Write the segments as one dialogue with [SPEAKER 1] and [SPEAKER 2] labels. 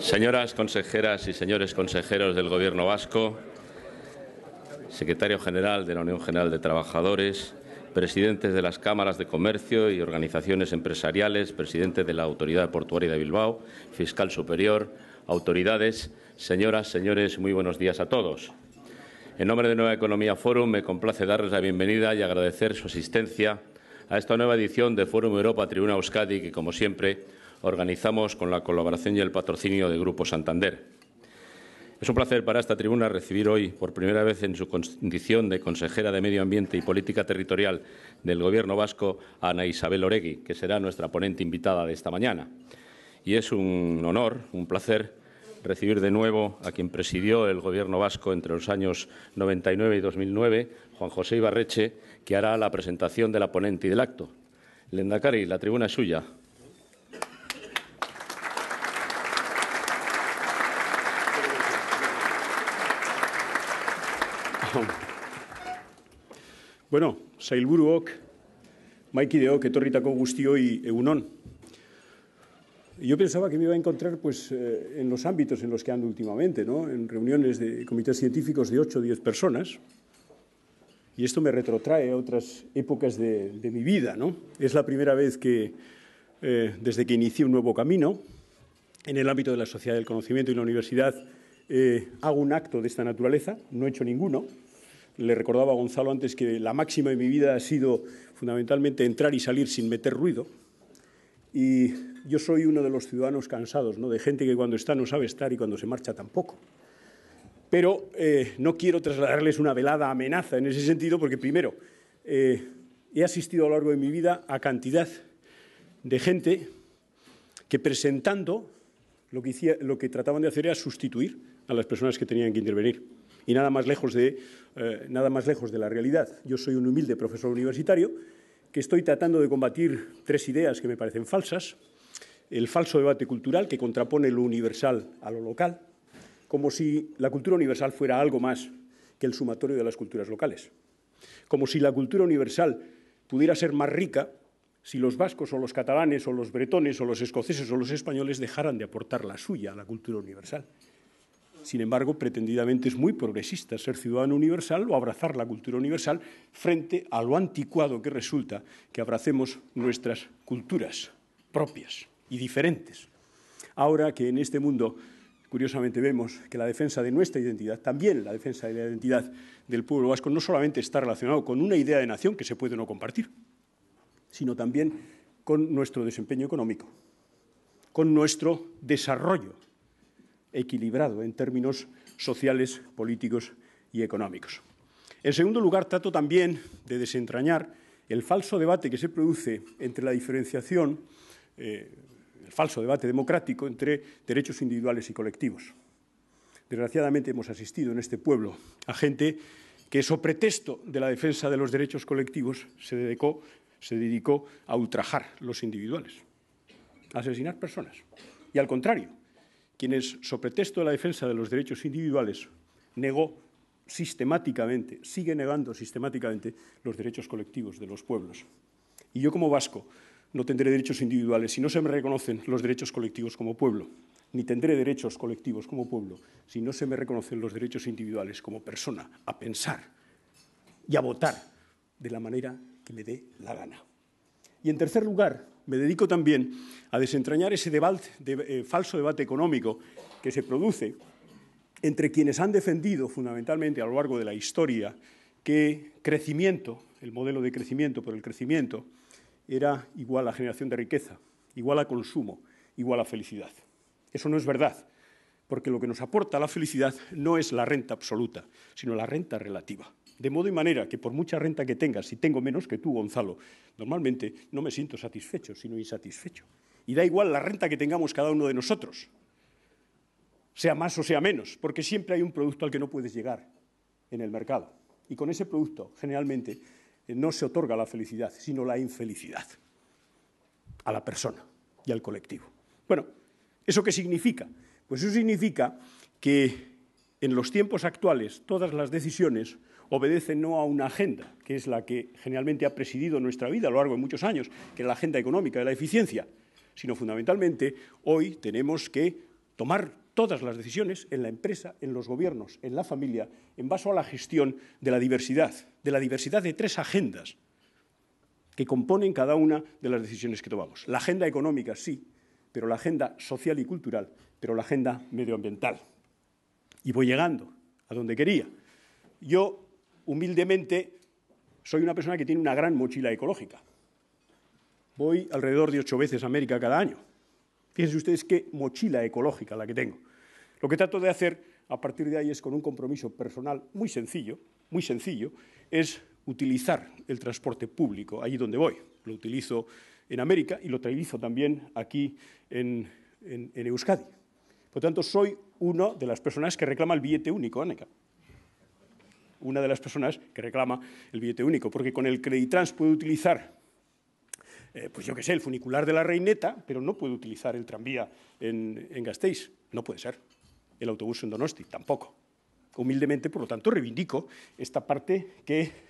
[SPEAKER 1] Señoras consejeras y señores consejeros del Gobierno vasco, secretario general de la Unión General de Trabajadores, presidentes de las cámaras de comercio y organizaciones empresariales, presidente de la Autoridad Portuaria de Bilbao, fiscal superior, autoridades, señoras, señores, muy buenos días a todos. En nombre de Nueva Economía Forum me complace darles la bienvenida y agradecer su asistencia a esta nueva edición de Forum Europa Tribuna Euskadi que, como siempre, organizamos con la colaboración y el patrocinio de Grupo Santander. Es un placer para esta tribuna recibir hoy, por primera vez en su condición de consejera de Medio Ambiente y Política Territorial del Gobierno vasco, a Ana Isabel Oregui, que será nuestra ponente invitada de esta mañana. Y es un honor, un placer, recibir de nuevo a quien presidió el Gobierno vasco entre los años 99 y 2009, Juan José Ibarretxe, que hará la presentación de la ponente y del acto. Lehendakari, la tribuna es suya.
[SPEAKER 2] Bueno, sailburuok, maikideok, etorritako guztioi egunon. Yo pensaba que me iba a encontrar en los ámbitos en los que ando últimamente, ¿no? En reuniones de comités científicos de 8 o 10 personas. Y esto me retrotrae a otras épocas de mi vida, ¿no? Es la primera vez que, desde que inicié un nuevo camino, en el ámbito de la sociedad del conocimiento y la universidad, hago un acto de esta naturaleza. No he hecho ninguno. Le recordaba a Gonzalo antes que la máxima de mi vida ha sido fundamentalmente entrar y salir sin meter ruido. Y yo soy uno de los ciudadanos cansados, ¿no? De gente que cuando está no sabe estar y cuando se marcha tampoco. Pero no quiero trasladarles una velada amenaza en ese sentido porque, primero, he asistido a lo largo de mi vida a cantidad de gente que presentando lo que trataban de hacer era sustituir a las personas que tenían que intervenir. Y nada más lejos de la realidad. Yo soy un humilde profesor universitario que estoy tratando de combatir 3 ideas que me parecen falsas. El falso debate cultural que contrapone lo universal a lo local, como si la cultura universal fuera algo más que el sumatorio de las culturas locales. Como si la cultura universal pudiera ser más rica si los vascos o los catalanes o los bretones o los escoceses o los españoles dejaran de aportar la suya a la cultura universal. Sin embargo, pretendidamente es muy progresista ser ciudadano universal o abrazar la cultura universal frente a lo anticuado que resulta que abracemos nuestras culturas propias y diferentes. Ahora que en este mundo, curiosamente, vemos que la defensa de nuestra identidad, también la defensa de la identidad del pueblo vasco, no solamente está relacionado con una idea de nación que se puede no compartir, sino también con nuestro desempeño económico, con nuestro desarrollo equilibrado en términos sociales, políticos y económicos. En segundo lugar, trato también de desentrañar el falso debate que se produce entre la diferenciación, el falso debate democrático entre derechos individuales y colectivos. Desgraciadamente hemos asistido en este pueblo a gente que, so pretexto de la defensa de los derechos colectivos, se dedicó a ultrajar los individuales, a asesinar personas. Y al contrario, quienes, so pretexto de la defensa de los derechos individuales, sigue negando sistemáticamente los derechos colectivos de los pueblos. Y yo, como vasco, no tendré derechos individuales si no se me reconocen los derechos colectivos como pueblo, ni tendré derechos colectivos como pueblo si no se me reconocen los derechos individuales como persona, a pensar y a votar de la manera que me dé la gana. Y, en tercer lugar, me dedico también a desentrañar ese falso debate económico que se produce entre quienes han defendido fundamentalmente a lo largo de la historia que crecimiento, el modelo de crecimiento por el crecimiento, era igual a generación de riqueza, igual a consumo, igual a felicidad. Eso no es verdad, porque lo que nos aporta la felicidad no es la renta absoluta, sino la renta relativa. De modo y manera que por mucha renta que tengas, si tengo menos que tú, Gonzalo, normalmente no me siento satisfecho, sino insatisfecho. Y da igual la renta que tengamos cada uno de nosotros, sea más o sea menos, porque siempre hay un producto al que no puedes llegar en el mercado. Y con ese producto, generalmente, no se otorga la felicidad, sino la infelicidad a la persona y al colectivo. Bueno, ¿eso qué significa? Pues eso significa que en los tiempos actuales todas las decisiones obedecen no a una agenda, que es la que generalmente ha presidido nuestra vida a lo largo de muchos años, que es la agenda económica de la eficiencia, sino fundamentalmente hoy tenemos que tomar todas las decisiones en la empresa, en los gobiernos, en la familia, en base a la gestión de la diversidad de 3 agendas que componen cada una de las decisiones que tomamos. La agenda económica, sí, pero la agenda social y cultural, pero la agenda medioambiental. Y voy llegando a donde quería. Yo, humildemente, soy una persona que tiene una gran mochila ecológica. Voy alrededor de 8 veces a América cada año. Fíjense ustedes qué mochila ecológica la que tengo. Lo que trato de hacer a partir de ahí es, con un compromiso personal muy sencillo, es utilizar el transporte público allí donde voy. Lo utilizo en América y lo utilizo también aquí en Euskadi. Por lo tanto, soy una de las personas que reclama el billete único, Anneka. Una de las personas que reclama el billete único, porque con el Creditrans puedo utilizar, pues yo qué sé, el funicular de la Reineta, pero no puedo utilizar el tranvía en Gasteiz. No puede ser. El autobús en Donosti, tampoco. Humildemente, por lo tanto, reivindico esta parte que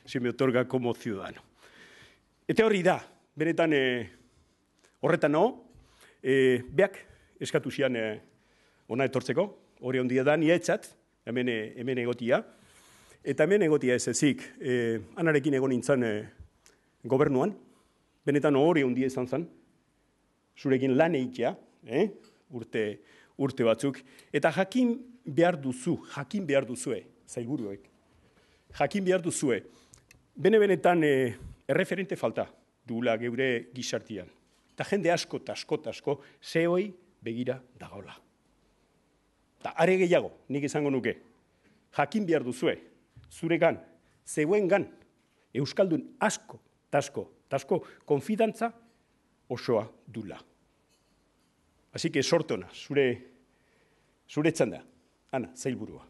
[SPEAKER 2] se me otorga como ciudadano. Eta hori da, benetan horretan beak eskatu zian ona etortzeko, hori handia da nietzat, hemen egotia, eta hemen egotia ez ezik, anarekin egon nintzen gobernuan, benetan hori handia izan zen, zurekin lan egitea, urte batzuk, eta jakin behar duzue, zailburuek, jakin behar duzue, benetan erreferente falta dugula geure gizartian. Eta jende asko, zehoi begira dagoela. Eta are gehiago, nik izango nuke, jakin behar duzue, zuregan, zeuengan, euskaldun asko, tasko, konfidantza osoa dula. Así que sortona, zure txanda, Ana, zailburua.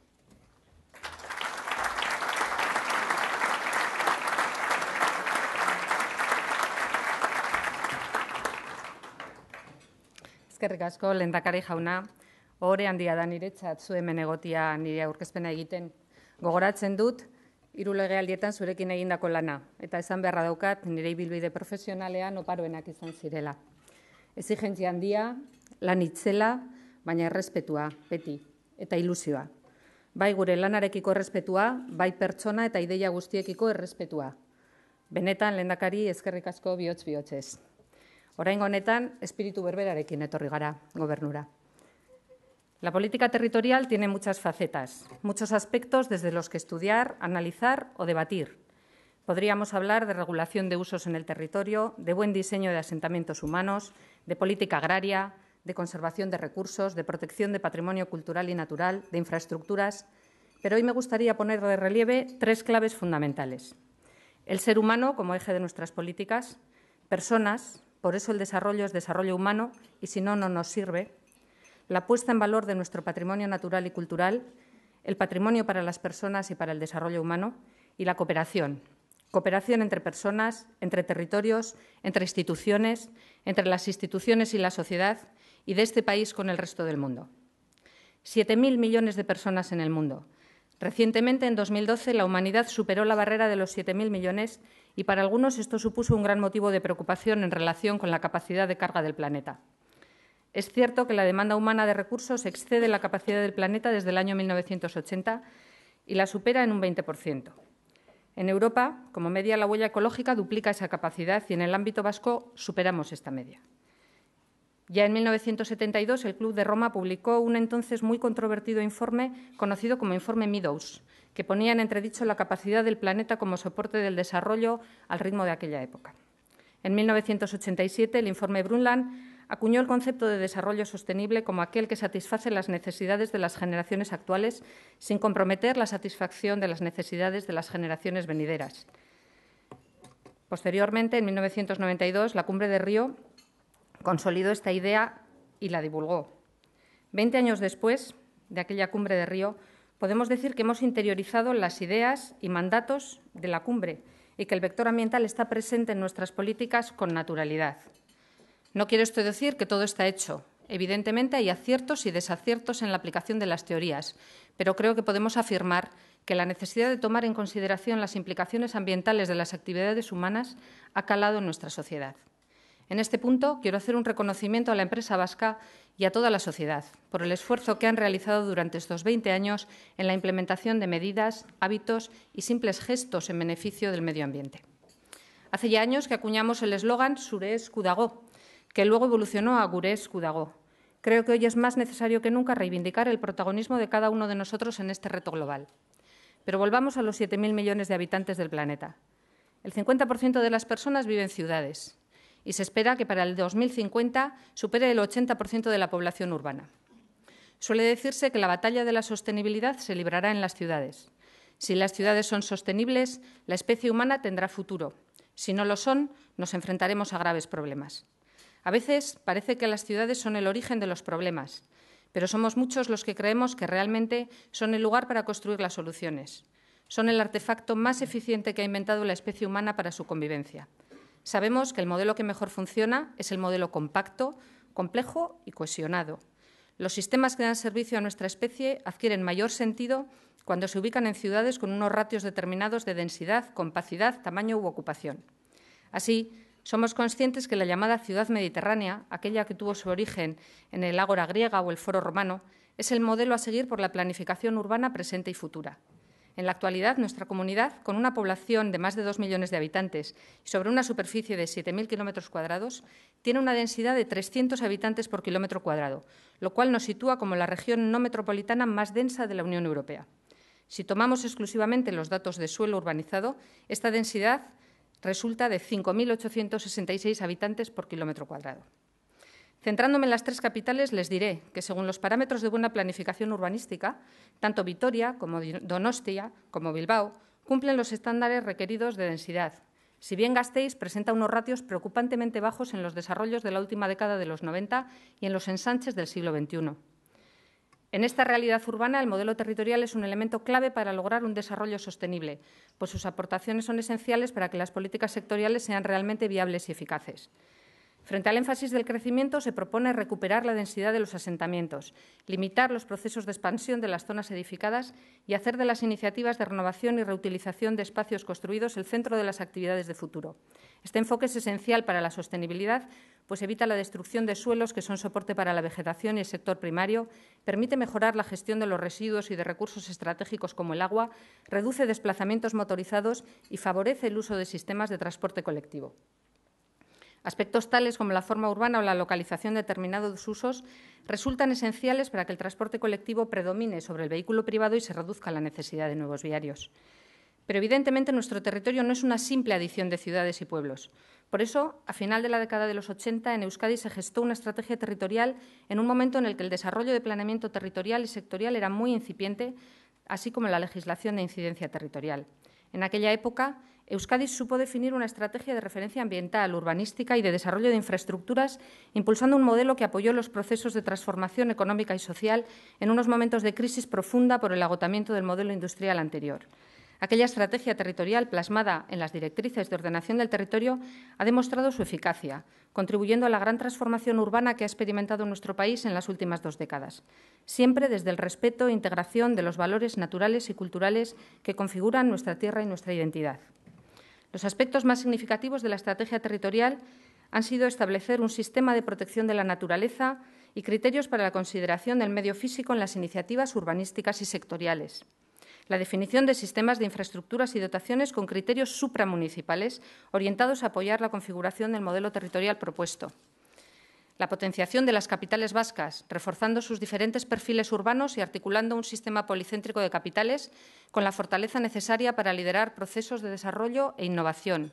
[SPEAKER 3] Eskerrik asko, lehendakari jauna, ohore handia da niretzat zu hemen egotia nire aurkezpena egiten. Gogoratzen dut, 3 legealdietan zurekin egindako lana, eta esan beharra daukat nire ibilbide profesionalean oparoenak izan zirela. Exigentzia handia, lan itzela, baina errespetua, beti, eta ilusioa. Bai gure lanarekiko errespetua, bai pertsona eta ideia guztiekiko errespetua. Benetan, lehendakari, eskerrik asko bihotz-bihotzez. Oraingo honetan, espiritu berberarekin etorri gara gobernura. La política territorial tiene muchas facetas, muchos aspectos desde los que estudiar, analizar o debatir. Podríamos hablar de regulación de usos en el territorio, de buen diseño de asentamientos humanos, de política agraria, de conservación de recursos, de protección de patrimonio cultural y natural, de infraestructuras. Pero hoy me gustaría poner de relieve 3 claves fundamentales. El ser humano como eje de nuestras políticas, personas. Por eso el desarrollo es desarrollo humano y si no, no nos sirve. La puesta en valor de nuestro patrimonio natural y cultural, el patrimonio para las personas y para el desarrollo humano y la cooperación. Cooperación entre personas, entre territorios, entre instituciones, entre las instituciones y la sociedad y de este país con el resto del mundo. 7.000 millones de personas en el mundo. Recientemente, en 2012, la humanidad superó la barrera de los 7.000 millones y para algunos esto supuso un gran motivo de preocupación en relación con la capacidad de carga del planeta. Es cierto que la demanda humana de recursos excede la capacidad del planeta desde el año 1980 y la supera en un 20%. En Europa, como media, la huella ecológica duplica esa capacidad y en el ámbito vasco superamos esta media. Ya en 1972, el Club de Roma publicó un entonces muy controvertido informe conocido como Informe Meadows, que ponía en entredicho la capacidad del planeta como soporte del desarrollo al ritmo de aquella época. En 1987, el Informe Brundtland acuñó el concepto de desarrollo sostenible como aquel que satisface las necesidades de las generaciones actuales sin comprometer la satisfacción de las necesidades de las generaciones venideras. Posteriormente, en 1992, la Cumbre de Río consolidó esta idea y la divulgó. 20 años después de aquella Cumbre de Río, podemos decir que hemos interiorizado las ideas y mandatos de la cumbre y que el vector ambiental está presente en nuestras políticas con naturalidad. No quiero esto decir que todo está hecho. Evidentemente hay aciertos y desaciertos en la aplicación de las teorías, pero creo que podemos afirmar que la necesidad de tomar en consideración las implicaciones ambientales de las actividades humanas ha calado en nuestra sociedad. En este punto, quiero hacer un reconocimiento a la empresa vasca y a toda la sociedad por el esfuerzo que han realizado durante estos 20 años en la implementación de medidas, hábitos y simples gestos en beneficio del medio ambiente. Hace ya años que acuñamos el eslogan Zure esku dago, que luego evolucionó a Gure esku dago. Creo que hoy es más necesario que nunca reivindicar el protagonismo de cada uno de nosotros en este reto global. Pero volvamos a los 7.000 millones de habitantes del planeta. El 50% de las personas vive en ciudades y se espera que para el 2050 supere el 80% de la población urbana. Suele decirse que la batalla de la sostenibilidad se librará en las ciudades. Si las ciudades son sostenibles, la especie humana tendrá futuro. Si no lo son, nos enfrentaremos a graves problemas. A veces parece que las ciudades son el origen de los problemas, pero somos muchos los que creemos que realmente son el lugar para construir las soluciones. Son el artefacto más eficiente que ha inventado la especie humana para su convivencia. Sabemos que el modelo que mejor funciona es el modelo compacto, complejo y cohesionado. Los sistemas que dan servicio a nuestra especie adquieren mayor sentido cuando se ubican en ciudades con unos ratios determinados de densidad, compacidad, tamaño u ocupación. Así, somos conscientes que la llamada ciudad mediterránea, aquella que tuvo su origen en el ágora griega o el foro romano, es el modelo a seguir por la planificación urbana presente y futura. En la actualidad, nuestra comunidad, con una población de más de 2 millones de habitantes y sobre una superficie de 7.000 kilómetros cuadrados, tiene una densidad de 300 habitantes por kilómetro cuadrado, lo cual nos sitúa como la región no metropolitana más densa de la Unión Europea. Si tomamos exclusivamente los datos de suelo urbanizado, esta densidad resulta de 5.866 habitantes por kilómetro cuadrado. Centrándome en las tres capitales, les diré que, según los parámetros de buena planificación urbanística, tanto Vitoria como Donostia como Bilbao cumplen los estándares requeridos de densidad, si bien Gasteiz presenta unos ratios preocupantemente bajos en los desarrollos de la última década de los 90 y en los ensanches del siglo XXI. En esta realidad urbana, el modelo territorial es un elemento clave para lograr un desarrollo sostenible, pues sus aportaciones son esenciales para que las políticas sectoriales sean realmente viables y eficaces. Frente al énfasis del crecimiento, se propone recuperar la densidad de los asentamientos, limitar los procesos de expansión de las zonas edificadas y hacer de las iniciativas de renovación y reutilización de espacios construidos el centro de las actividades de futuro. Este enfoque es esencial para la sostenibilidad, pues evita la destrucción de suelos que son soporte para la vegetación y el sector primario, permite mejorar la gestión de los residuos y de recursos estratégicos como el agua, reduce desplazamientos motorizados y favorece el uso de sistemas de transporte colectivo. Aspectos tales como la forma urbana o la localización de determinados usos resultan esenciales para que el transporte colectivo predomine sobre el vehículo privado y se reduzca la necesidad de nuevos viarios. Pero, evidentemente, nuestro territorio no es una simple adición de ciudades y pueblos. Por eso, a final de la década de los 80, en Euskadi se gestó una estrategia territorial en un momento en el que el desarrollo de planeamiento territorial y sectorial era muy incipiente, así como la legislación de incidencia territorial. En aquella época, Euskadi supo definir una estrategia de referencia ambiental, urbanística y de desarrollo de infraestructuras, impulsando un modelo que apoyó los procesos de transformación económica y social en unos momentos de crisis profunda por el agotamiento del modelo industrial anterior. Aquella estrategia territorial plasmada en las directrices de ordenación del territorio ha demostrado su eficacia, contribuyendo a la gran transformación urbana que ha experimentado nuestro país en las últimas 2 décadas, siempre desde el respeto e integración de los valores naturales y culturales que configuran nuestra tierra y nuestra identidad. Los aspectos más significativos de la estrategia territorial han sido establecer un sistema de protección de la naturaleza y criterios para la consideración del medio físico en las iniciativas urbanísticas y sectoriales, la definición de sistemas de infraestructuras y dotaciones con criterios supramunicipales orientados a apoyar la configuración del modelo territorial propuesto, la potenciación de las capitales vascas, reforzando sus diferentes perfiles urbanos y articulando un sistema policéntrico de capitales con la fortaleza necesaria para liderar procesos de desarrollo e innovación,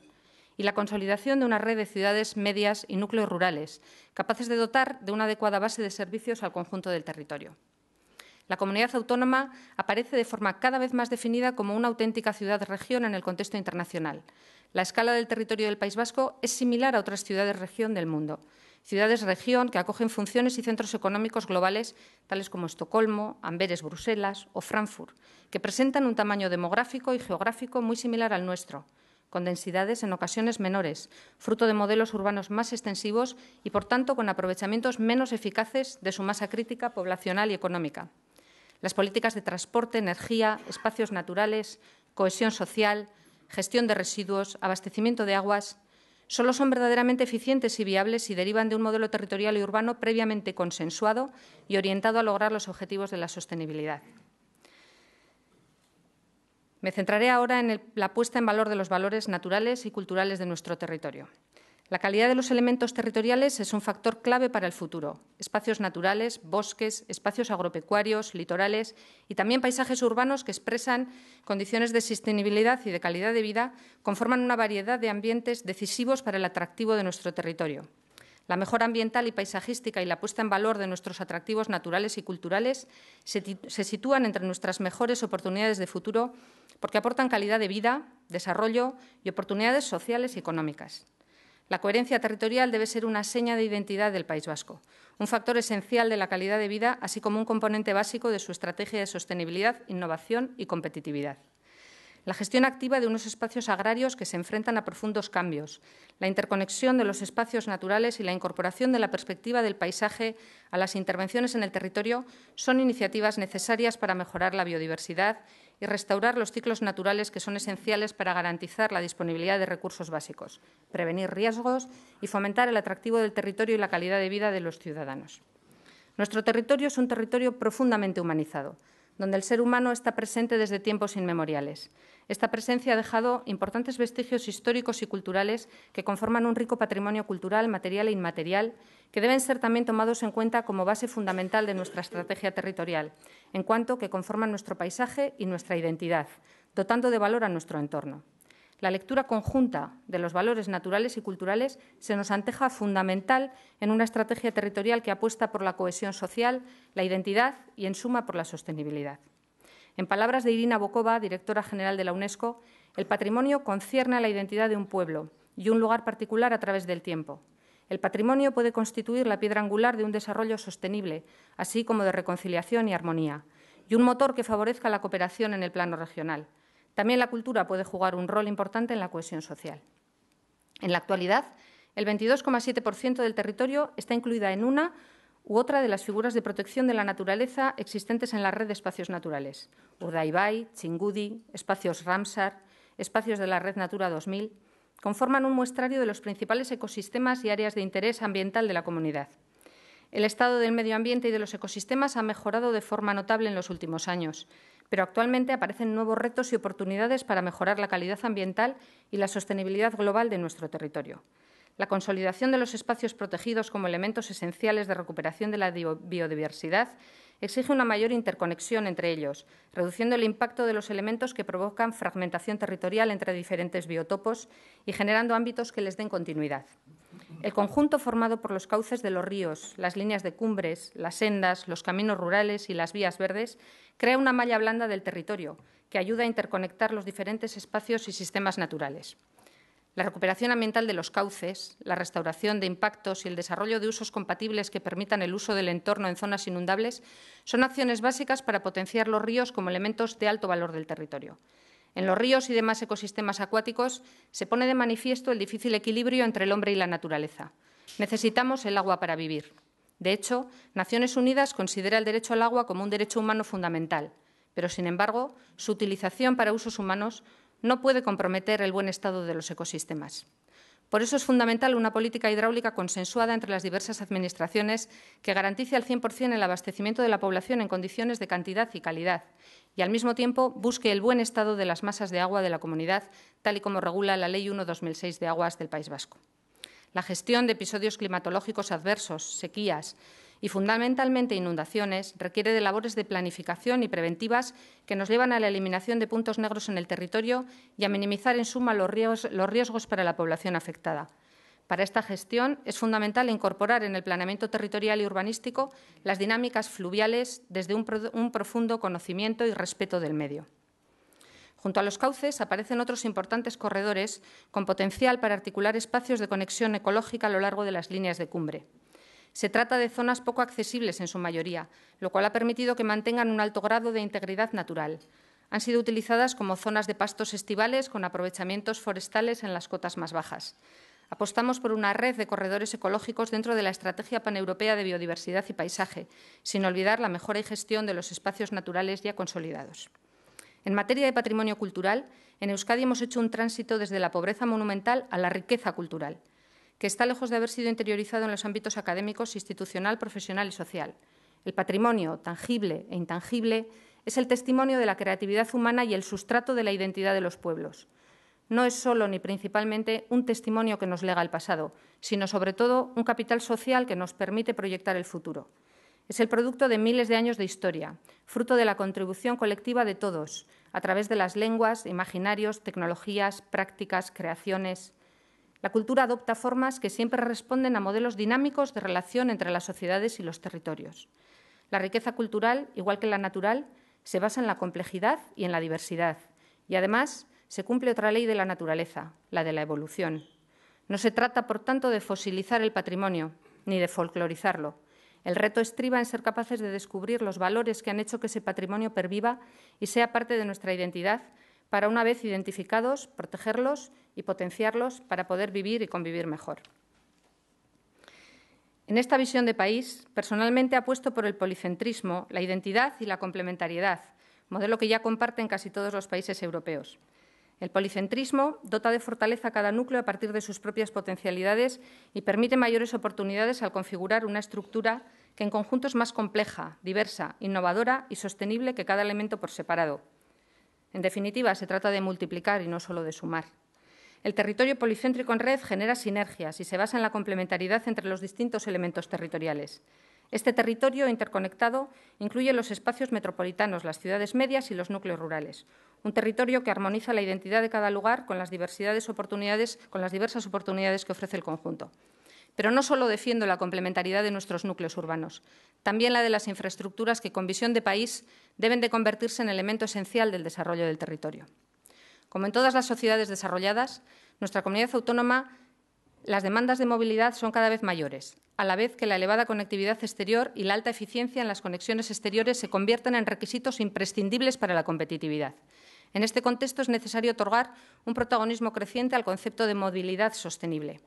[SPEAKER 3] y la consolidación de una red de ciudades medias y núcleos rurales, capaces de dotar de una adecuada base de servicios al conjunto del territorio. La comunidad autónoma aparece de forma cada vez más definida como una auténtica ciudad-región en el contexto internacional. La escala del territorio del País Vasco es similar a otras ciudades-región del mundo. Ciudades-región que acogen funciones y centros económicos globales, tales como Estocolmo, Amberes, Bruselas o Frankfurt, que presentan un tamaño demográfico y geográfico muy similar al nuestro, con densidades en ocasiones menores, fruto de modelos urbanos más extensivos y, por tanto, con aprovechamientos menos eficaces de su masa crítica poblacional y económica. Las políticas de transporte, energía, espacios naturales, cohesión social, gestión de residuos, abastecimiento de aguas Solo son verdaderamente eficientes y viables si derivan de un modelo territorial y urbano previamente consensuado y orientado a lograr los objetivos de la sostenibilidad. Me centraré ahora en la puesta en valor de los valores naturales y culturales de nuestro territorio. La calidad de los elementos territoriales es un factor clave para el futuro. Espacios naturales, bosques, espacios agropecuarios, litorales y también paisajes urbanos que expresan condiciones de sostenibilidad y de calidad de vida conforman una variedad de ambientes decisivos para el atractivo de nuestro territorio. La mejora ambiental y paisajística y la puesta en valor de nuestros atractivos naturales y culturales se sitúan entre nuestras mejores oportunidades de futuro porque aportan calidad de vida, desarrollo y oportunidades sociales y económicas. La coherencia territorial debe ser una seña de identidad del País Vasco, un factor esencial de la calidad de vida, así como un componente básico de su estrategia de sostenibilidad, innovación y competitividad. La gestión activa de unos espacios agrarios que se enfrentan a profundos cambios, la interconexión de los espacios naturales y la incorporación de la perspectiva del paisaje a las intervenciones en el territorio son iniciativas necesarias para mejorar la biodiversidad y restaurar los ciclos naturales que son esenciales para garantizar la disponibilidad de recursos básicos, prevenir riesgos y fomentar el atractivo del territorio y la calidad de vida de los ciudadanos. Nuestro territorio es un territorio profundamente humanizado, donde el ser humano está presente desde tiempos inmemoriales. Esta presencia ha dejado importantes vestigios históricos y culturales que conforman un rico patrimonio cultural, material e inmaterial, que deben ser también tomados en cuenta como base fundamental de nuestra estrategia territorial, en cuanto que conforman nuestro paisaje y nuestra identidad, dotando de valor a nuestro entorno. La lectura conjunta de los valores naturales y culturales se nos antoja fundamental en una estrategia territorial que apuesta por la cohesión social, la identidad y, en suma, por la sostenibilidad. En palabras de Irina Bokova, directora general de la UNESCO, el patrimonio concierne a la identidad de un pueblo y un lugar particular a través del tiempo. El patrimonio puede constituir la piedra angular de un desarrollo sostenible, así como de reconciliación y armonía, y un motor que favorezca la cooperación en el plano regional. También la cultura puede jugar un rol importante en la cohesión social. En la actualidad, el 22,7% del territorio está incluida en una u otra de las figuras de protección de la naturaleza existentes en la red de espacios naturales. Urdaibai, Txingudi, espacios Ramsar, espacios de la red Natura 2000, conforman un muestrario de los principales ecosistemas y áreas de interés ambiental de la comunidad. El estado del medio ambiente y de los ecosistemas ha mejorado de forma notable en los últimos años, pero actualmente aparecen nuevos retos y oportunidades para mejorar la calidad ambiental y la sostenibilidad global de nuestro territorio. La consolidación de los espacios protegidos como elementos esenciales de recuperación de la biodiversidad exige una mayor interconexión entre ellos, reduciendo el impacto de los elementos que provocan fragmentación territorial entre diferentes biotopos y generando ámbitos que les den continuidad. El conjunto formado por los cauces de los ríos, las líneas de cumbres, las sendas, los caminos rurales y las vías verdes crea una malla blanda del territorio que ayuda a interconectar los diferentes espacios y sistemas naturales. La recuperación ambiental de los cauces, la restauración de impactos y el desarrollo de usos compatibles que permitan el uso del entorno en zonas inundables son acciones básicas para potenciar los ríos como elementos de alto valor del territorio. En los ríos y demás ecosistemas acuáticos se pone de manifiesto el difícil equilibrio entre el hombre y la naturaleza. Necesitamos el agua para vivir. De hecho, Naciones Unidas considera el derecho al agua como un derecho humano fundamental, pero, sin embargo, su utilización para usos humanos no puede comprometer el buen estado de los ecosistemas. Por eso es fundamental una política hidráulica consensuada entre las diversas administraciones que garantice al 100% el abastecimiento de la población en condiciones de cantidad y calidad y, al mismo tiempo, busque el buen estado de las masas de agua de la comunidad, tal y como regula la Ley 1/2006 de Aguas del País Vasco. La gestión de episodios climatológicos adversos, sequías y, fundamentalmente, inundaciones, requiere de labores de planificación y preventivas que nos llevan a la eliminación de puntos negros en el territorio y a minimizar, en suma, los riesgos para la población afectada. Para esta gestión es fundamental incorporar en el planeamiento territorial y urbanístico las dinámicas fluviales desde un profundo conocimiento y respeto del medio. Junto a los cauces aparecen otros importantes corredores con potencial para articular espacios de conexión ecológica a lo largo de las líneas de cumbre. Se trata de zonas poco accesibles en su mayoría, lo cual ha permitido que mantengan un alto grado de integridad natural. Han sido utilizadas como zonas de pastos estivales con aprovechamientos forestales en las cotas más bajas. Apostamos por una red de corredores ecológicos dentro de la Estrategia Paneuropea de Biodiversidad y Paisaje, sin olvidar la mejora y gestión de los espacios naturales ya consolidados. En materia de patrimonio cultural, en Euskadi hemos hecho un tránsito desde la pobreza monumental a la riqueza cultural, que está lejos de haber sido interiorizado en los ámbitos académicos, institucional, profesional y social. El patrimonio, tangible e intangible, es el testimonio de la creatividad humana y el sustrato de la identidad de los pueblos. No es solo ni principalmente un testimonio que nos lega el pasado, sino sobre todo un capital social que nos permite proyectar el futuro. Es el producto de miles de años de historia, fruto de la contribución colectiva de todos, a través de las lenguas, imaginarios, tecnologías, prácticas, creaciones. La cultura adopta formas que siempre responden a modelos dinámicos de relación entre las sociedades y los territorios. La riqueza cultural, igual que la natural, se basa en la complejidad y en la diversidad. Y además, se cumple otra ley de la naturaleza, la de la evolución. No se trata, por tanto, de fosilizar el patrimonio, ni de folclorizarlo. El reto estriba en ser capaces de descubrir los valores que han hecho que ese patrimonio perviva y sea parte de nuestra identidad, para, una vez identificados, protegerlos y potenciarlos para poder vivir y convivir mejor. En esta visión de país, personalmente apuesto por el policentrismo, la identidad y la complementariedad, modelo que ya comparten casi todos los países europeos. El policentrismo dota de fortaleza a cada núcleo a partir de sus propias potencialidades y permite mayores oportunidades al configurar una estructura que en conjunto es más compleja, diversa, innovadora y sostenible que cada elemento por separado. En definitiva, se trata de multiplicar y no solo de sumar. El territorio policéntrico en red genera sinergias y se basa en la complementariedad entre los distintos elementos territoriales. Este territorio interconectado incluye los espacios metropolitanos, las ciudades medias y los núcleos rurales. Un territorio que armoniza la identidad de cada lugar con las diversas oportunidades que ofrece el conjunto. Pero no solo defiendo la complementariedad de nuestros núcleos urbanos, también la de las infraestructuras que, con visión de país, deben de convertirse en elemento esencial del desarrollo del territorio. Como en todas las sociedades desarrolladas, nuestra comunidad autónoma, las demandas de movilidad son cada vez mayores, a la vez que la elevada conectividad exterior y la alta eficiencia en las conexiones exteriores se convierten en requisitos imprescindibles para la competitividad. En este contexto es necesario otorgar un protagonismo creciente al concepto de movilidad sostenible,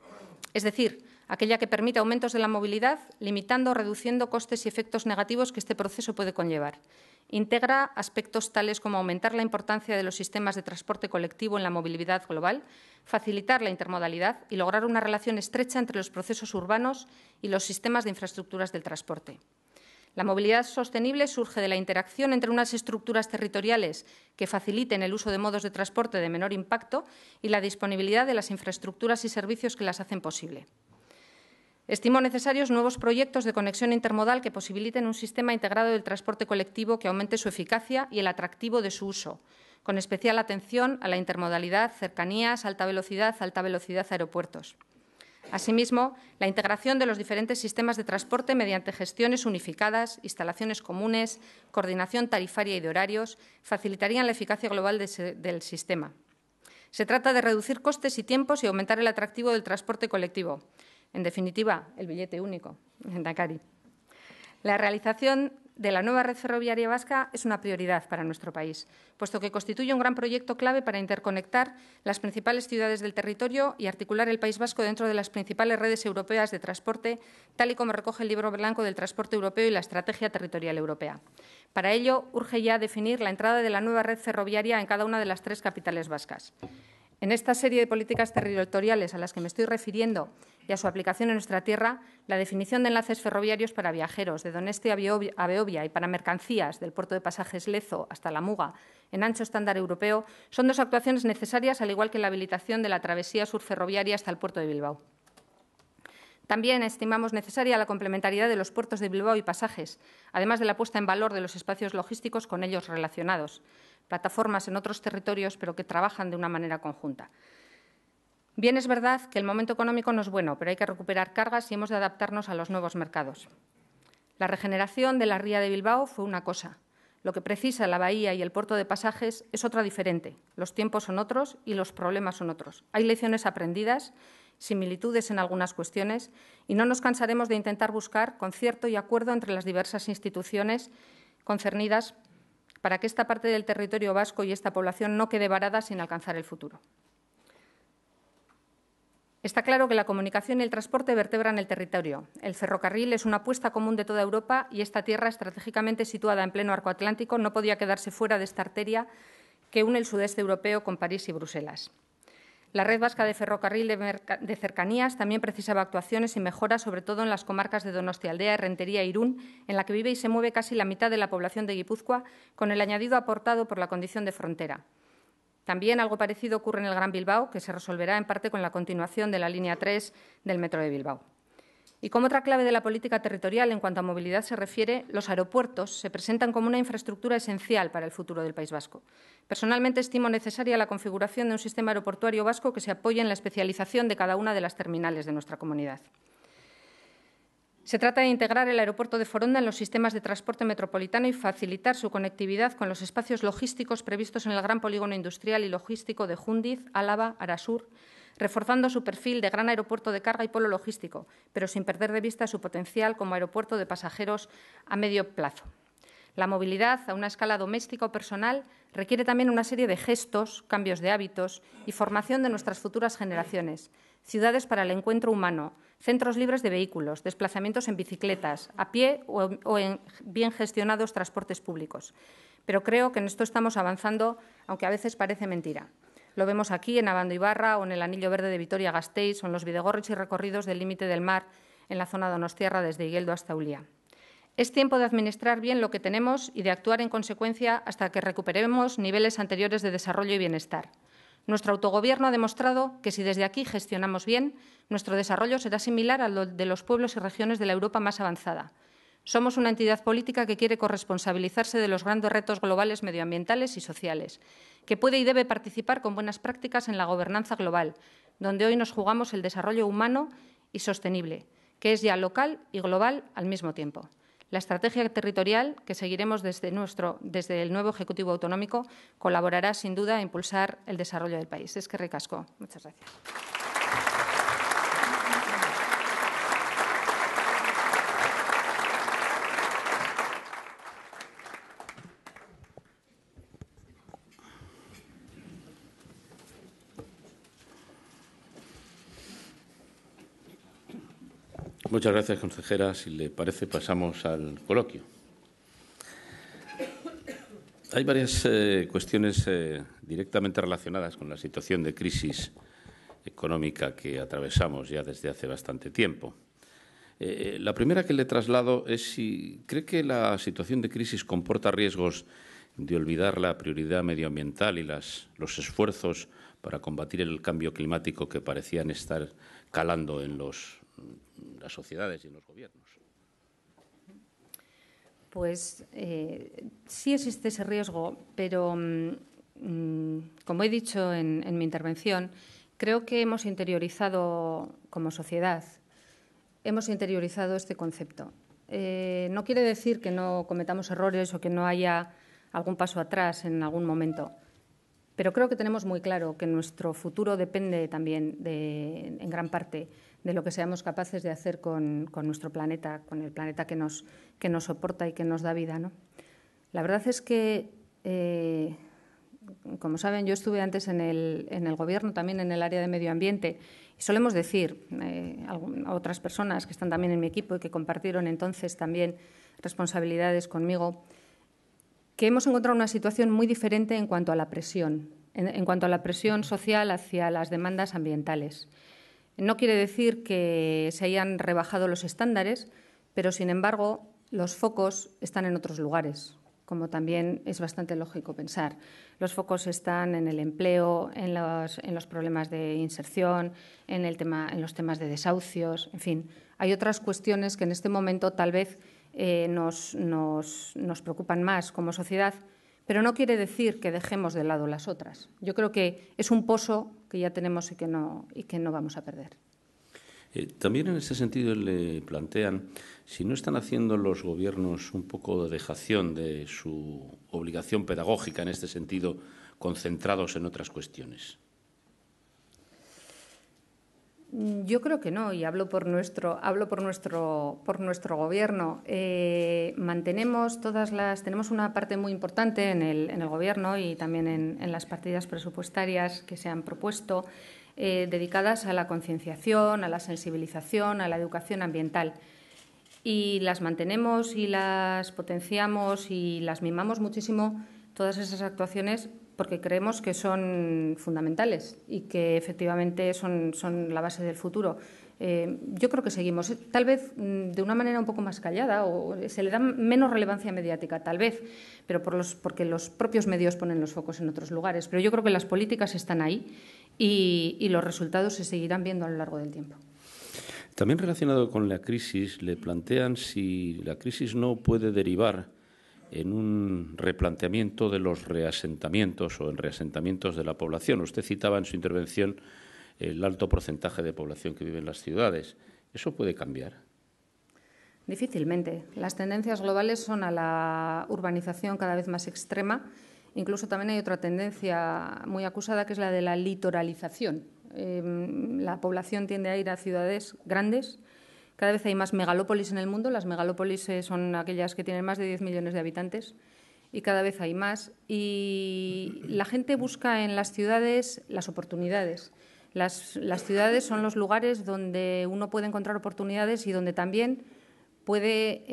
[SPEAKER 3] es decir, aquella que permite aumentos de la movilidad, limitando o reduciendo costes y efectos negativos que este proceso puede conllevar. Integra aspectos tales como aumentar la importancia de los sistemas de transporte colectivo en la movilidad global, facilitar la intermodalidad y lograr una relación estrecha entre los procesos urbanos y los sistemas de infraestructuras del transporte. La movilidad sostenible surge de la interacción entre unas estructuras territoriales que faciliten el uso de modos de transporte de menor impacto y la disponibilidad de las infraestructuras y servicios que las hacen posible. Estimo necesarios nuevos proyectos de conexión intermodal que posibiliten un sistema integrado del transporte colectivo que aumente su eficacia y el atractivo de su uso, con especial atención a la intermodalidad, cercanías, alta velocidad aeropuertos. Asimismo, la integración de los diferentes sistemas de transporte mediante gestiones unificadas, instalaciones comunes, coordinación tarifaria y de horarios, facilitarían la eficacia global del sistema. Se trata de reducir costes y tiempos y aumentar el atractivo del transporte colectivo. En definitiva, el billete único, Lehendakari. La realización de la nueva red ferroviaria vasca es una prioridad para nuestro país, puesto que constituye un gran proyecto clave para interconectar las principales ciudades del territorio y articular el País Vasco dentro de las principales redes europeas de transporte, tal y como recoge el Libro Blanco del Transporte Europeo y la Estrategia Territorial Europea. Para ello, urge ya definir la entrada de la nueva red ferroviaria en cada una de las 3 capitales vascas. En esta serie de políticas territoriales a las que me estoy refiriendo y a su aplicación en nuestra tierra, la definición de enlaces ferroviarios para viajeros de Doneste a Beovia y para mercancías del puerto de pasajes Lezo hasta La Muga en ancho estándar europeo son 2 actuaciones necesarias, al igual que la habilitación de la travesía surferroviaria hasta el puerto de Bilbao. También estimamos necesaria la complementariedad de los puertos de Bilbao y Pasajes, además de la puesta en valor de los espacios logísticos con ellos relacionados, plataformas en otros territorios, pero que trabajan de una manera conjunta. Bien, es verdad que el momento económico no es bueno, pero hay que recuperar cargas y hemos de adaptarnos a los nuevos mercados. La regeneración de la ría de Bilbao fue una cosa. Lo que precisa la bahía y el puerto de Pasajes es otra diferente. Los tiempos son otros y los problemas son otros. Hay lecciones aprendidas, similitudes en algunas cuestiones y no nos cansaremos de intentar buscar concierto y acuerdo entre las diversas instituciones concernidas para que esta parte del territorio vasco y esta población no quede varada sin alcanzar el futuro. Está claro que la comunicación y el transporte vertebran el territorio. El ferrocarril es una apuesta común de toda Europa y esta tierra, estratégicamente situada en pleno arco atlántico, no podía quedarse fuera de esta arteria que une el sudeste europeo con París y Bruselas. La red vasca de ferrocarril de cercanías también precisaba actuaciones y mejoras, sobre todo en las comarcas de Donostialdea, Rentería e Irún, en la que vive y se mueve casi la mitad de la población de Guipúzcoa, con el añadido aportado por la condición de frontera. También algo parecido ocurre en el Gran Bilbao, que se resolverá en parte con la continuación de la línea 3 del Metro de Bilbao. Y como otra clave de la política territorial en cuanto a movilidad se refiere, los aeropuertos se presentan como una infraestructura esencial para el futuro del País Vasco. Personalmente estimo necesaria la configuración de un sistema aeroportuario vasco que se apoye en la especialización de cada una de las terminales de nuestra comunidad. Se trata de integrar el aeropuerto de Foronda en los sistemas de transporte metropolitano y facilitar su conectividad con los espacios logísticos previstos en el gran polígono industrial y logístico de Júndiz, Álava, Arasur, reforzando su perfil de gran aeropuerto de carga y polo logístico, pero sin perder de vista su potencial como aeropuerto de pasajeros a medio plazo. La movilidad a una escala doméstica o personal requiere también una serie de gestos, cambios de hábitos y formación de nuestras futuras generaciones. Ciudades para el encuentro humano, centros libres de vehículos, desplazamientos en bicicletas, a pie o en bien gestionados transportes públicos. Pero creo que en esto estamos avanzando, aunque a veces parece mentira. Lo vemos aquí, en Abandoibarra o en el Anillo Verde de Vitoria-Gasteiz o en los Bidegorris y recorridos del límite del mar en la zona donostiarra desde Igueldo hasta Ulia. Es tiempo de administrar bien lo que tenemos y de actuar en consecuencia hasta que recuperemos niveles anteriores de desarrollo y bienestar. Nuestro autogobierno ha demostrado que si desde aquí gestionamos bien, nuestro desarrollo será similar al de los pueblos y regiones de la Europa más avanzada. Somos una entidad política que quiere corresponsabilizarse de los grandes retos globales medioambientales y sociales, que puede y debe participar con buenas prácticas en la gobernanza global, donde hoy nos jugamos el desarrollo humano y sostenible, que es ya local y global al mismo tiempo. La estrategia territorial que seguiremos desde el nuevo Ejecutivo Autonómico colaborará sin duda a impulsar el desarrollo del país. Eskerrik asko. Muchas gracias.
[SPEAKER 1] Muchas gracias, consejera. Si le parece, pasamos al coloquio. Hay varias cuestiones directamente relacionadas con la situación de crisis económica que atravesamos ya desde hace bastante tiempo. La primera que le traslado es si cree que la situación de crisis comporta riesgos de olvidar la prioridad medioambiental y los esfuerzos para combatir el cambio climático que parecían estar calando en las sociedades y en los gobiernos.
[SPEAKER 3] Pues sí existe ese riesgo, pero como he dicho en mi intervención, creo que hemos interiorizado como sociedad, hemos interiorizado este concepto. No quiere decir que no cometamos errores o que no haya algún paso atrás en algún momento, pero creo que tenemos muy claro que nuestro futuro depende también, en gran parte, de lo que seamos capaces de hacer con nuestro planeta, con el planeta que nos soporta y que nos da vida, ¿no? La verdad es que, como saben, yo estuve antes en el Gobierno, también en el área de medio ambiente, y solemos decir a otras personas que están también en mi equipo y que compartieron entonces también responsabilidades conmigo, que hemos encontrado una situación muy diferente en cuanto a la presión, en cuanto a la presión social hacia las demandas ambientales. No quiere decir que se hayan rebajado los estándares, pero, sin embargo, los focos están en otros lugares, como también es bastante lógico pensar. Los focos están en el empleo, en los problemas de inserción, en los temas de desahucios, en fin. Hay otras cuestiones que en este momento tal vez nos preocupan más como sociedad, pero no quiere decir que dejemos de lado las otras. Yo creo que es un pozo que ya tenemos y que no vamos a perder.
[SPEAKER 1] También en ese sentido le plantean si no están haciendo los gobiernos un poco de dejación de su obligación pedagógica en este sentido, concentrados en otras cuestiones.
[SPEAKER 3] Yo creo que no, y hablo por nuestro Gobierno. Tenemos una parte muy importante en el Gobierno y también en las partidas presupuestarias que se han propuesto, dedicadas a la concienciación, a la sensibilización, a la educación ambiental. Y las mantenemos y las potenciamos y las mimamos muchísimo, todas esas actuaciones, porque creemos que son fundamentales y que efectivamente son la base del futuro. Yo creo que seguimos, tal vez de una manera un poco más callada, o se le da menos relevancia mediática, tal vez, pero porque los propios medios ponen los focos en otros lugares. Pero yo creo que las políticas están ahí y los resultados se seguirán viendo a lo largo del tiempo.
[SPEAKER 1] También relacionado con la crisis, le plantean si la crisis no puede derivar en un replanteamiento de los reasentamientos o en reasentamientos de la población. Usted citaba en su intervención el alto porcentaje de población que vive en las ciudades. ¿Eso puede cambiar?
[SPEAKER 3] Difícilmente. Las tendencias globales son a la urbanización cada vez más extrema. Incluso también hay otra tendencia muy acusada, que es la de la litoralización. La población tiende a ir a ciudades grandes. Cada vez hay más megalópolis en el mundo. Las megalópolis son aquellas que tienen más de 10 millones de habitantes y cada vez hay más. Y la gente busca en las ciudades las oportunidades. Las ciudades son los lugares donde uno puede encontrar oportunidades y donde también puede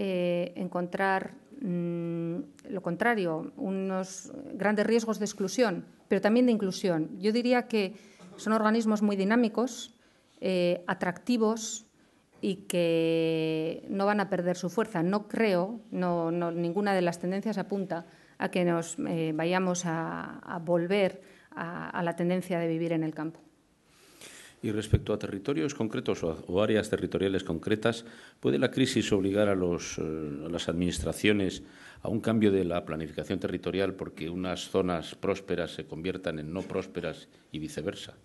[SPEAKER 3] encontrar lo contrario, unos grandes riesgos de exclusión, pero también de inclusión. Yo diría que son organismos muy dinámicos, atractivos y que no van a perder su fuerza. No creo, ninguna de las tendencias apunta a que nos vayamos a volver a la tendencia de vivir en el campo.
[SPEAKER 1] Y respecto a territorios concretos o áreas territoriales concretas, ¿puede la crisis obligar a las administraciones a un cambio de la planificación territorial porque unas zonas prósperas se conviertan en no prósperas y viceversa?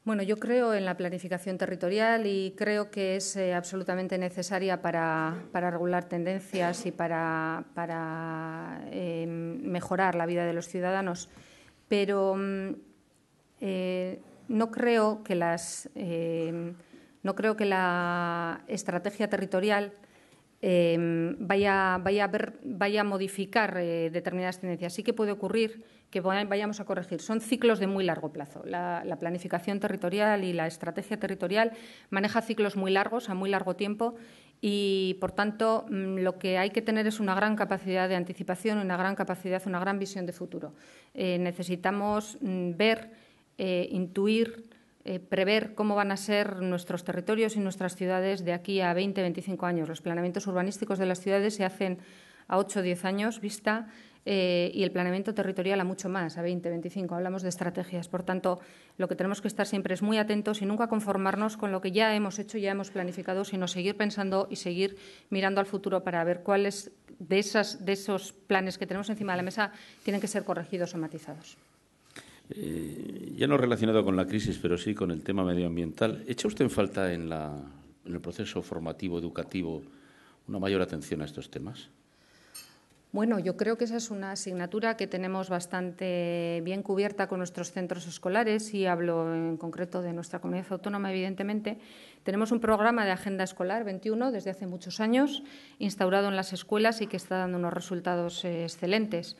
[SPEAKER 3] Bueno, yo creo en la planificación territorial y creo que es absolutamente necesaria para regular tendencias y para mejorar la vida de los ciudadanos. Pero no creo que la estrategia territorial vaya a modificar determinadas tendencias. Sí que puede ocurrir que vayamos a corregir. Son ciclos de muy largo plazo. La planificación territorial y la estrategia territorial maneja ciclos muy largos, a muy largo tiempo, y, por tanto, lo que hay que tener es una gran capacidad de anticipación, una gran visión de futuro. Necesitamos ver, intuir, prever cómo van a ser nuestros territorios y nuestras ciudades de aquí a 20, 25 años. Los planeamientos urbanísticos de las ciudades se hacen a 8 o 10 años vista y el planeamiento territorial a mucho más, a 20, 25. Hablamos de estrategias. Por tanto, lo que tenemos que estar siempre es muy atentos y nunca conformarnos con lo que ya hemos hecho, ya hemos planificado, sino seguir pensando y seguir mirando al futuro para ver cuáles de esos planes que tenemos encima de la mesa tienen que ser corregidos o matizados.
[SPEAKER 1] Ya no relacionado con la crisis, pero sí con el tema medioambiental, ¿echa usted en falta en el proceso formativo, educativo, una mayor atención a estos temas?
[SPEAKER 3] Bueno, yo creo que esa es una asignatura que tenemos bastante bien cubierta con nuestros centros escolares, y hablo en concreto de nuestra comunidad autónoma, evidentemente. Tenemos un programa de Agenda Escolar 21 desde hace muchos años, instaurado en las escuelas y que está dando unos resultados excelentes.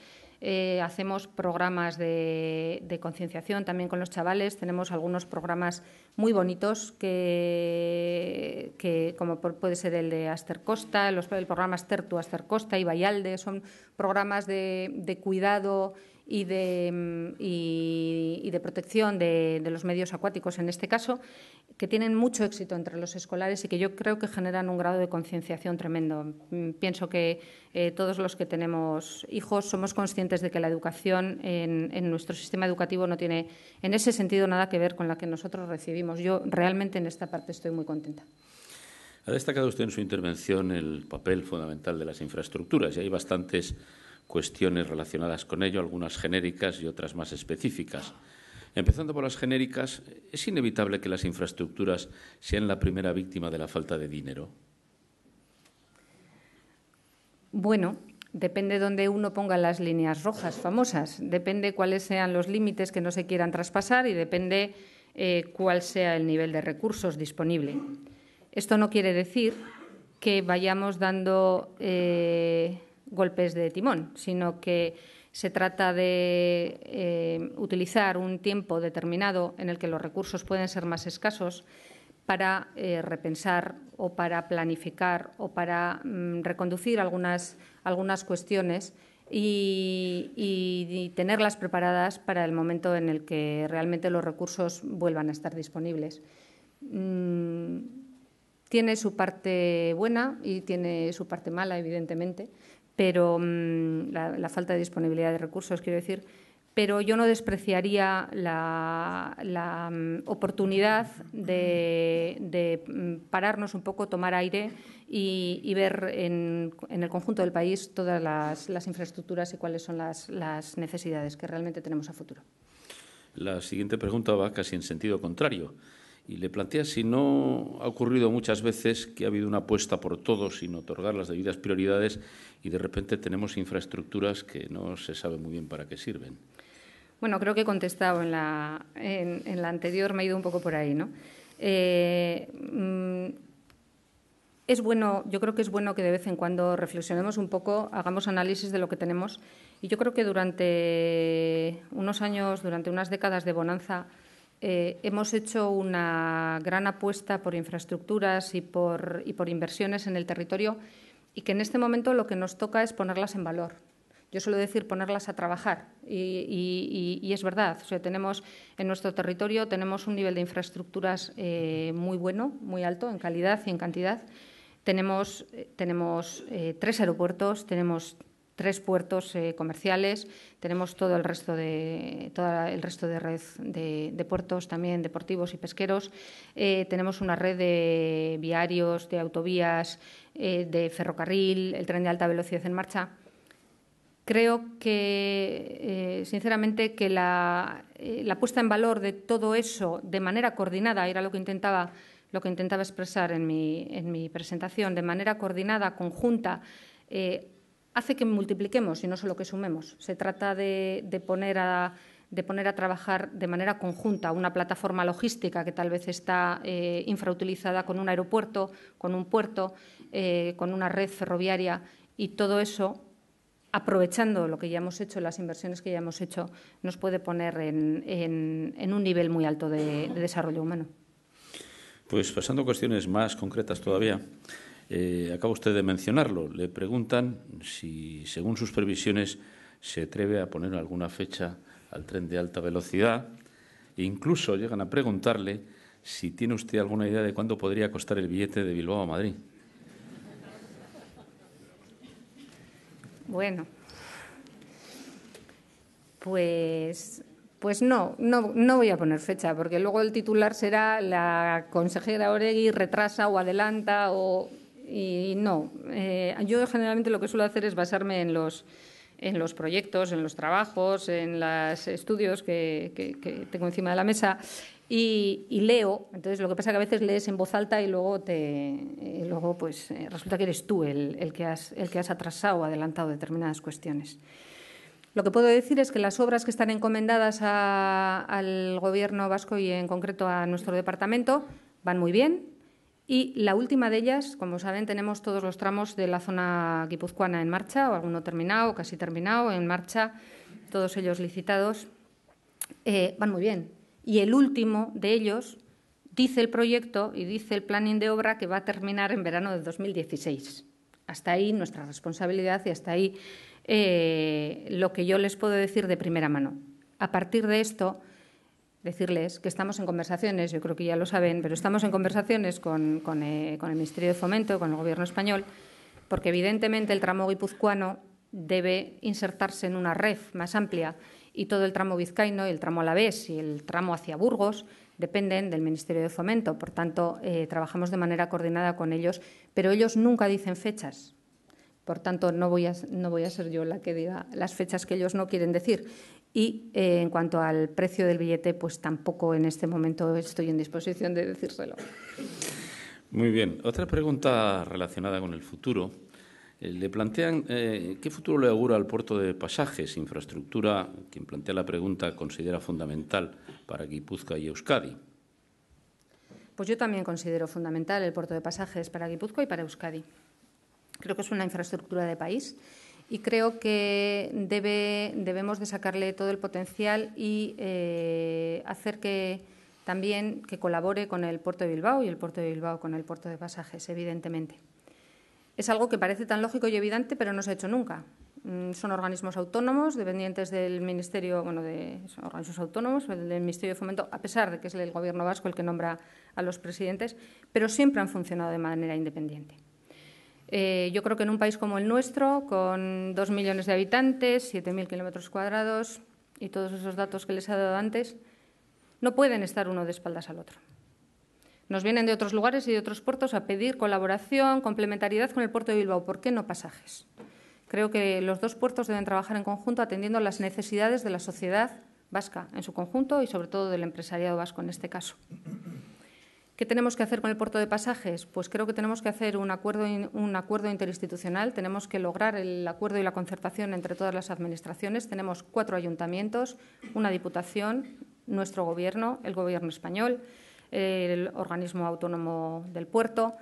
[SPEAKER 3] Hacemos programas de concienciación también con los chavales. Tenemos algunos programas muy bonitos que como puede ser el de Astercosta, el programa Astertu, Astercosta y Vallalde. Son programas de cuidado y de protección de los medios acuáticos, en este caso, que tienen mucho éxito entre los escolares y que yo creo que generan un grado de concienciación tremendo. Pienso que todos los que tenemos hijos somos conscientes de que la educación en nuestro sistema educativo no tiene en ese sentido nada que ver con la que nosotros recibimos. Yo realmente en esta parte estoy muy contenta.
[SPEAKER 1] Ha destacado usted en su intervención el papel fundamental de las infraestructuras, y hay bastantes cuestiones relacionadas con ello, algunas genéricas y otras más específicas. Empezando por las genéricas, ¿es inevitable que las infraestructuras sean la primera víctima de la falta de dinero?
[SPEAKER 3] Bueno, depende de dónde uno ponga las líneas rojas famosas, depende cuáles sean los límites que no se quieran traspasar y depende cuál sea el nivel de recursos disponible. Esto no quiere decir que vayamos dando golpes de timón, sino que se trata de utilizar un tiempo determinado en el que los recursos pueden ser más escasos para repensar o para planificar o para reconducir algunas cuestiones y tenerlas preparadas para el momento en el que realmente los recursos vuelvan a estar disponibles. Tiene su parte buena y tiene su parte mala, evidentemente, pero la falta de disponibilidad de recursos, quiero decir, pero yo no despreciaría la oportunidad de pararnos un poco, tomar aire y ver en el conjunto del país todas las infraestructuras y cuáles son las necesidades que realmente tenemos a futuro.
[SPEAKER 1] La siguiente pregunta va casi en sentido contrario y le plantea si no ha ocurrido muchas veces que ha habido una apuesta por todo sin otorgar las debidas prioridades y de repente tenemos infraestructuras que no se sabe muy bien para qué sirven.
[SPEAKER 3] Bueno, creo que he contestado en la anterior, me he ido un poco por ahí, ¿no? Es bueno, yo creo que es bueno que de vez en cuando reflexionemos un poco, hagamos análisis de lo que tenemos. Y yo creo que durante unos años, durante unas décadas de bonanza, hemos hecho una gran apuesta por infraestructuras y por inversiones en el territorio y que en este momento lo que nos toca es ponerlas en valor. Yo suelo decir ponerlas a trabajar y es verdad. O sea, tenemos en nuestro territorio tenemos un nivel de infraestructuras muy bueno, muy alto en calidad y en cantidad. Tenemos 3 aeropuertos, tenemos 3 puertos comerciales, tenemos todo el resto de red de puertos también deportivos y pesqueros. Tenemos una red de viarios, de autovías, de ferrocarril, el tren de alta velocidad en marcha. Creo que, sinceramente, que la puesta en valor de todo eso de manera coordinada, era lo que intentaba expresar en mi presentación, de manera coordinada, conjunta, hace que multipliquemos y no solo que sumemos. Se trata de poner a trabajar de manera conjunta una plataforma logística que tal vez está infrautilizada con un aeropuerto, con un puerto, con una red ferroviaria y todo eso, aprovechando lo que ya hemos hecho, las inversiones que ya hemos hecho, nos puede poner en un nivel muy alto de desarrollo humano.
[SPEAKER 1] Pues pasando a cuestiones más concretas todavía, acaba usted de mencionarlo. Le preguntan si, según sus previsiones, se atreve a poner alguna fecha al tren de alta velocidad e incluso llegan a preguntarle si tiene usted alguna idea de cuánto podría costar el billete de Bilbao a Madrid.
[SPEAKER 3] Bueno, pues no voy a poner fecha, porque luego el titular será la consejera Oregui retrasa o adelanta y no. Yo generalmente lo que suelo hacer es basarme en los proyectos, en los trabajos, en los estudios que tengo encima de la mesa y leo. Entonces, lo que pasa es que a veces lees en voz alta y luego resulta que eres tú el que has atrasado o adelantado determinadas cuestiones. Lo que puedo decir es que las obras que están encomendadas al Gobierno vasco y en concreto a nuestro departamento van muy bien y la última de ellas, como saben, tenemos todos los tramos de la zona guipuzcoana en marcha, o alguno terminado, casi terminado, en marcha, todos ellos licitados, van muy bien. Y el último de ellos dice el proyecto y dice el planning de obra que va a terminar en verano de 2016. Hasta ahí nuestra responsabilidad y hasta ahí lo que yo les puedo decir de primera mano. A partir de esto, decirles que estamos en conversaciones, yo creo que ya lo saben, pero estamos en conversaciones con el Ministerio de Fomento, con el Gobierno español, porque evidentemente el tramo guipuzcoano debe insertarse en una red más amplia y todo el tramo vizcaíno y el tramo alavés y el tramo hacia Burgos dependen del Ministerio de Fomento. Por tanto, trabajamos de manera coordinada con ellos, pero ellos nunca dicen fechas. Por tanto, no voy a ser yo la que diga las fechas que ellos no quieren decir. Y en cuanto al precio del billete, pues tampoco en este momento estoy en disposición de decírselo.
[SPEAKER 1] Muy bien. Otra pregunta relacionada con el futuro. Le plantean qué futuro le augura al puerto de Pasajes, infraestructura, quien plantea la pregunta considera fundamental para Guipúzcoa y Euskadi.
[SPEAKER 3] Pues yo también considero fundamental el puerto de Pasajes para Guipúzcoa y para Euskadi. Creo que es una infraestructura de país y creo que debemos de sacarle todo el potencial y hacer que también que colabore con el puerto de Bilbao y el puerto de Bilbao con el puerto de Pasajes, evidentemente. Es algo que parece tan lógico y evidente, pero no se ha hecho nunca. Son organismos autónomos, dependientes del Ministerio, son organismos autónomos del Ministerio de Fomento, a pesar de que es el Gobierno vasco el que nombra a los presidentes, pero siempre han funcionado de manera independiente. Yo creo que en un país como el nuestro, con 2 millones de habitantes, 7.000 kilómetros cuadrados y todos esos datos que les he dado antes, no pueden estar uno de espaldas al otro. Nos vienen de otros lugares y de otros puertos a pedir colaboración, complementariedad con el puerto de Bilbao. ¿Por qué no pasajes? Creo que los dos puertos deben trabajar en conjunto atendiendo a las necesidades de la sociedad vasca en su conjunto y, sobre todo, del empresariado vasco en este caso. ¿Qué tenemos que hacer con el puerto de Pasajes? Pues creo que tenemos que hacer un acuerdo interinstitucional. Tenemos que lograr el acuerdo y la concertación entre todas las administraciones. Tenemos 4 ayuntamientos, una diputación, nuestro Gobierno, el Gobierno español, el organismo autónomo del puerto.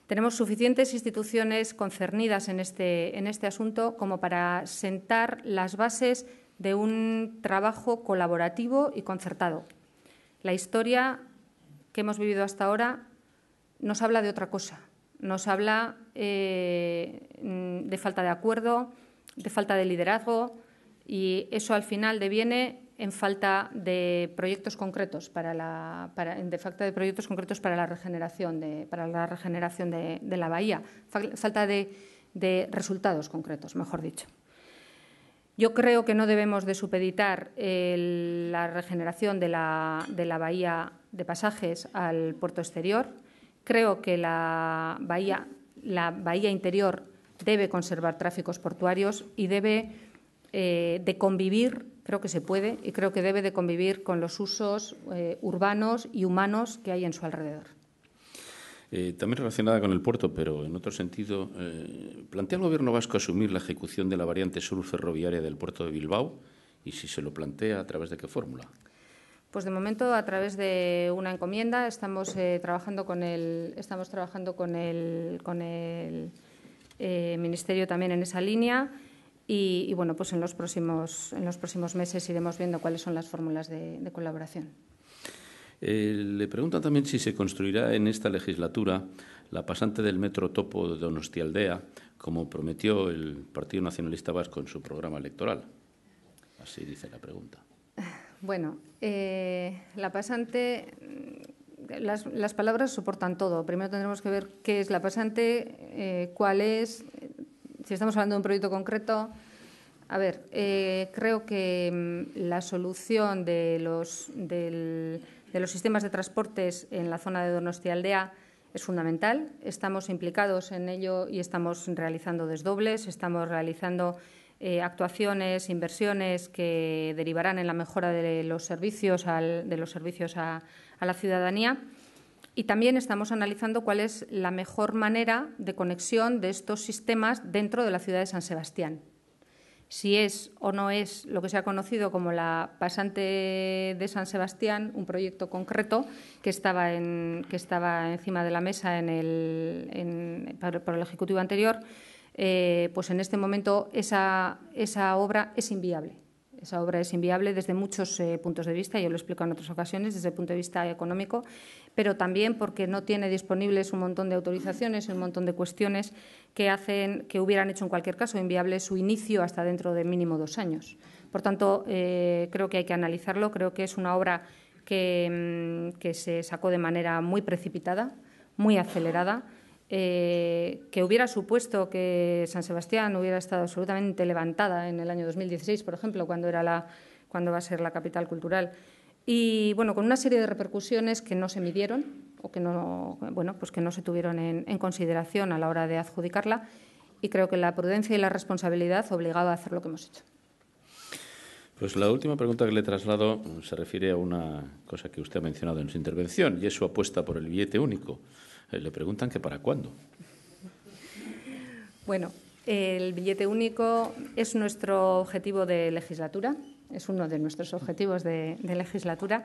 [SPEAKER 3] Tenemos suficientes instituciones concernidas en este asunto como para sentar las bases de un trabajo colaborativo y concertado. La historia que hemos vivido hasta ahora nos habla de otra cosa. Nos habla de falta de acuerdo, de falta de liderazgo, y eso al final deviene en falta de proyectos concretos para la regeneración de la bahía, falta de resultados concretos, mejor dicho. Yo creo que no debemos de supeditar la regeneración de la bahía de Pasajes al puerto exterior. Creo que la bahía interior debe conservar tráficos portuarios y debe de convivir, creo que se puede, y creo que debe de convivir con los usos urbanos y humanos que hay en su alrededor.
[SPEAKER 1] También relacionada con el puerto, pero en otro sentido, ¿plantea el Gobierno vasco asumir la ejecución de la variante sur ferroviaria del puerto de Bilbao? Y si se lo plantea, ¿a través de qué fórmula?
[SPEAKER 3] Pues de momento a través de una encomienda. Estamos trabajando con el Ministerio también en esa línea. Y bueno, pues en los próximos meses iremos viendo cuáles son las fórmulas de colaboración.
[SPEAKER 1] Le preguntan también si se construirá en esta legislatura la pasante del metro topo de Donostialdea, como prometió el Partido Nacionalista Vasco en su programa electoral. Así dice la pregunta.
[SPEAKER 3] Bueno, la pasante, las palabras soportan todo. Primero tendremos que ver qué es la pasante, cuál es. Si estamos hablando de un proyecto concreto, a ver, creo que la solución de los sistemas de transportes en la zona de Donostialdea es fundamental. Estamos implicados en ello y estamos realizando desdobles, estamos realizando actuaciones, inversiones que derivarán en la mejora de los servicios a la ciudadanía. Y también estamos analizando cuál es la mejor manera de conexión de estos sistemas dentro de la ciudad de San Sebastián. Si es o no es lo que se ha conocido como la pasante de San Sebastián, un proyecto concreto que estaba encima de la mesa por el Ejecutivo anterior, pues en este momento esa obra es inviable. Esa obra es inviable desde muchos puntos de vista, yo lo explico en otras ocasiones, desde el punto de vista económico, pero también porque no tiene disponibles un montón de autorizaciones y un montón de cuestiones que hubieran hecho en cualquier caso inviable su inicio hasta dentro de mínimo 2 años. Por tanto, creo que hay que analizarlo. Creo que es una obra que se sacó de manera muy precipitada, muy acelerada, que hubiera supuesto que San Sebastián hubiera estado absolutamente levantada en el año 2016, por ejemplo, cuando va a ser la capital cultural. Y bueno, con una serie de repercusiones que no se midieron o que no se tuvieron en consideración a la hora de adjudicarla, y creo que la prudencia y la responsabilidad obligaba a hacer lo que hemos hecho.
[SPEAKER 1] Pues la última pregunta que le traslado se refiere a una cosa que usted ha mencionado en su intervención, y es su apuesta por el billete único. Le preguntan que para cuándo.
[SPEAKER 3] Bueno, el billete único es nuestro objetivo de legislatura, es uno de nuestros objetivos de legislatura,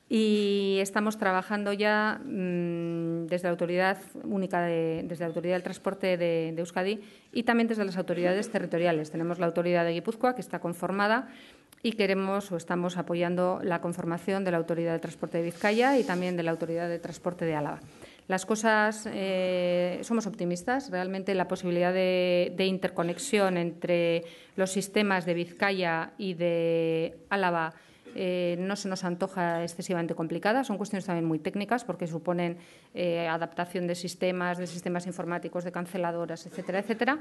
[SPEAKER 3] y estamos trabajando ya desde la Autoridad Única, desde la Autoridad del Transporte de Euskadi y también desde las autoridades territoriales. Tenemos la Autoridad de Guipúzcoa, que está conformada, y estamos apoyando la conformación de la Autoridad de Transporte de Vizcaya y también de la Autoridad de Transporte de Álava. Las cosas, somos optimistas. Realmente la posibilidad de interconexión entre los sistemas de Vizcaya y de Álava no se nos antoja excesivamente complicada. Son cuestiones también muy técnicas porque suponen adaptación de sistemas informáticos, de canceladoras, etcétera, etcétera.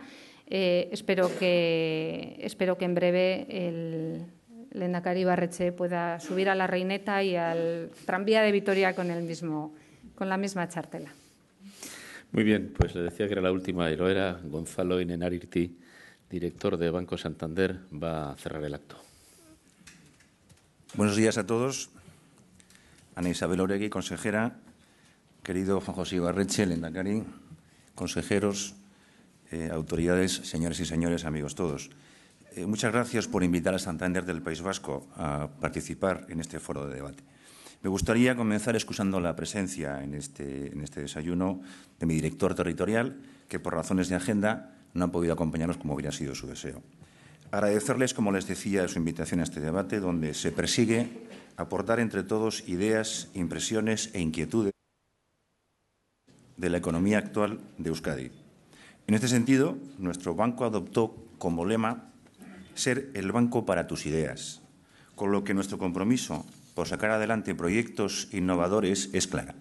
[SPEAKER 3] Espero que en breve el Lehendakari Ibarretxe pueda subir a la Reineta y al tranvía de Vitoria con la misma chartela.
[SPEAKER 1] Muy bien, pues le decía que era la última y lo era. Gonzalo Inenarriti, director de Banco Santander, va a cerrar el acto.
[SPEAKER 4] Buenos días a todos. Ana Isabel Oregui, consejera. Querido Juan José Ibarretxe, Lehendakari, consejeros, autoridades, señores y señores, amigos todos. Muchas gracias por invitar a Santander del País Vasco a participar en este foro de debate. Me gustaría comenzar excusando la presencia en este desayuno de mi director territorial, que por razones de agenda no ha podido acompañarnos como hubiera sido su deseo. Agradecerles, como les decía, su invitación a este debate, donde se persigue aportar entre todos ideas, impresiones e inquietudes de la economía actual de Euskadi. En este sentido, nuestro banco adoptó como lema ser el banco para tus ideas, con lo que nuestro compromiso por sacar adelante proyectos innovadores es clara,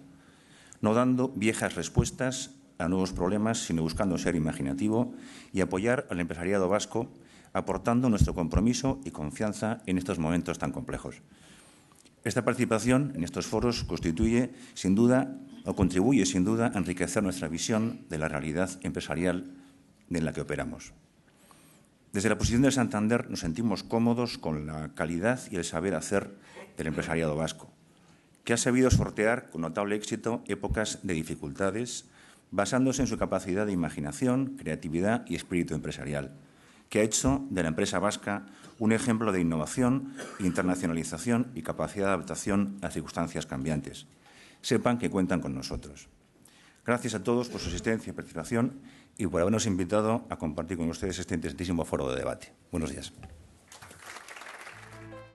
[SPEAKER 4] no dando viejas respuestas a nuevos problemas, sino buscando ser imaginativo y apoyar al empresariado vasco, aportando nuestro compromiso y confianza en estos momentos tan complejos. Esta participación en estos foros contribuye sin duda a enriquecer nuestra visión de la realidad empresarial en la que operamos. Desde la posición de Santander nos sentimos cómodos con la calidad y el saber hacer del empresariado vasco, que ha sabido sortear con notable éxito épocas de dificultades, basándose en su capacidad de imaginación, creatividad y espíritu empresarial, que ha hecho de la empresa vasca un ejemplo de innovación, internacionalización y capacidad de adaptación a circunstancias cambiantes. Sepan que cuentan con nosotros. Gracias a todos por su asistencia y participación y por habernos invitado a compartir con ustedes este interesantísimo foro de debate. Buenos días.